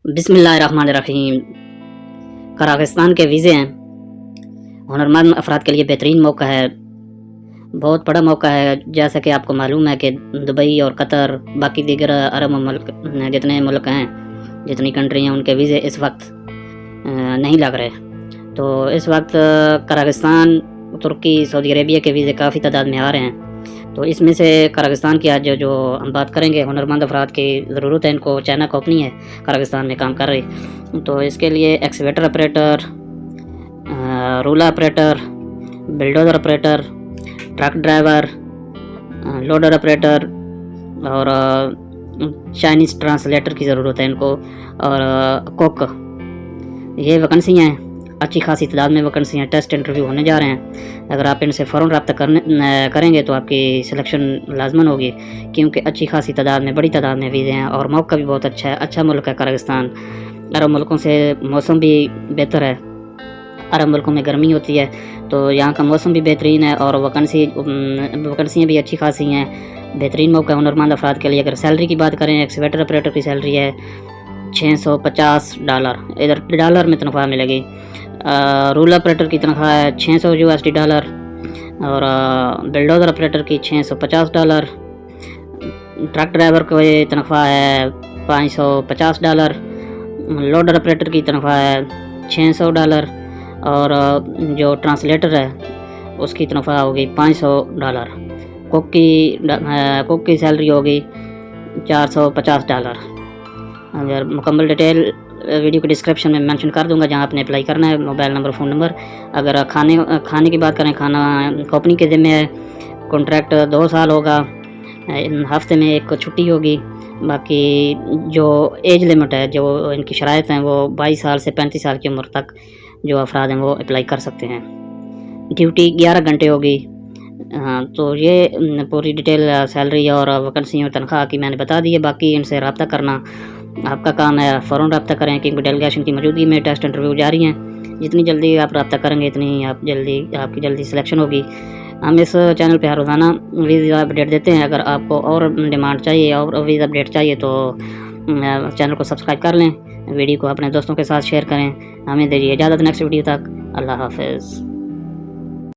بسم اللہ الرحمن الرحیم۔ قراقستان کے ویزے ہیں ہنرمند افراد کے لیے بہترین موقع ہے، بہت بڑا موقع ہے۔ جیسا کہ آپ کو معلوم ہے کہ دبئی اور قطر، باقی دیگر عرب ممالک جتنے ملک ہیں، جتنی کنٹری ہیں، ان کے ویزے اس وقت نہیں لگ رہے۔ تو اس وقت قراقستان، ترکی، سعودی عربیہ کے ویزے کافی تعداد میں آ رہے ہیں۔ تو اس میں سے قراقستان کی آج جو ہم بات کریں گے، ہنرمند افراد کی ضرورت ہے، ان کو چائنا کمپنی ہے قراقستان میں کام کر رہی، تو اس کے لیے excavator operator, roller operator, bulldozer operator, truck driver, loader operator اور چائنیز ٹرانسلیٹر کی ضرورت ہے ان کو، اور کوک۔ یہ ویکنسیاں ہیں، اچھی خاصی تعداد میں ویکنسیاں، ٹیسٹ انٹرویو ہونے جا رہے ہیں۔ اگر آپ ان سے فوراً رابطہ کریں گے تو آپ کی سلیکشن لازماً ہوگی، کیونکہ اچھی خاصی تعداد میں، بڑی تعداد میں ویزے ہیں، اور موقع بھی بہت اچھا ہے۔ اچھا ملک ہے قراقستان، عرب ملکوں سے موسم بھی بہتر ہے۔ عرب ملکوں میں گرمی ہوتی ہے، تو یہاں کا موسم بھی بہترین ہے، اور ویکنسیاں بھی اچھی خاصی ہیں۔ بہترین موقع ہے ہنرمند افراد کے لیے۔ اگر سیلری کی بات کریں، ایکسکیویٹر آپریٹر کی سیلری ہے $650، ادھر ڈالر میں تنخواہ ملے گی۔ رولر آپریٹر کی تنخواہ ہے $600 اور بلڈوزر آپریٹر کی $650۔ ٹرک ڈرائیور کی تنخواہ ہے $550۔ لوڈر آپریٹر کی تنخواہ ہے $600، اور جو ٹرانسلیٹر ہے اس کی تنخواہ ہوگی $500۔ کوک کی سیلری ہوگی $450۔ اگر مکمل ڈیٹیل ویڈیو کے ڈسکرپشن میں مینشن کر دوں گا، جہاں آپ نے اپلائی کرنا ہے، موبائل نمبر، فون نمبر۔ اگر کھانے کی بات کریں، کھانا کمپنی کے ذمہ ہے، کانٹریکٹ 2 سال ہوگا، ہفتے میں 1 چھٹی ہوگی۔ باقی جو ایج لمٹ ہے، جو ان کی شرائط ہیں، وہ 22 سال سے 35 سال کی عمر تک جو افراد ہیں وہ اپلائی کر سکتے ہیں۔ ڈیوٹی 11 گھنٹے ہوگی۔ تو یہ پوری ڈیٹیل سیلری اور ویکنسی اور تنخواہ کی میں نے بتا دی ہے۔ باقی ان سے رابطہ کرنا آپ کا کام ہے، فوراً رابطہ کریں، کیونکہ ڈیلیگیشن کی موجودگی میں ٹیسٹ انٹرویو جاری ہیں۔ جتنی جلدی آپ رابطہ کریں گے، اتنی آپ کی جلدی سلیکشن ہوگی۔ ہم اس چینل پہ ہر روزانہ ویزا اپڈیٹ دیتے ہیں۔ اگر آپ کو اور ڈیمانڈ چاہیے اور ویزا اپڈیٹ چاہیے تو چینل کو سبسکرائب کر لیں، ویڈیو کو اپنے دوستوں کے ساتھ شیئر کریں۔ ہمیں دیجیے اجازت، نیکسٹ ویڈیو تک، اللہ حافظ۔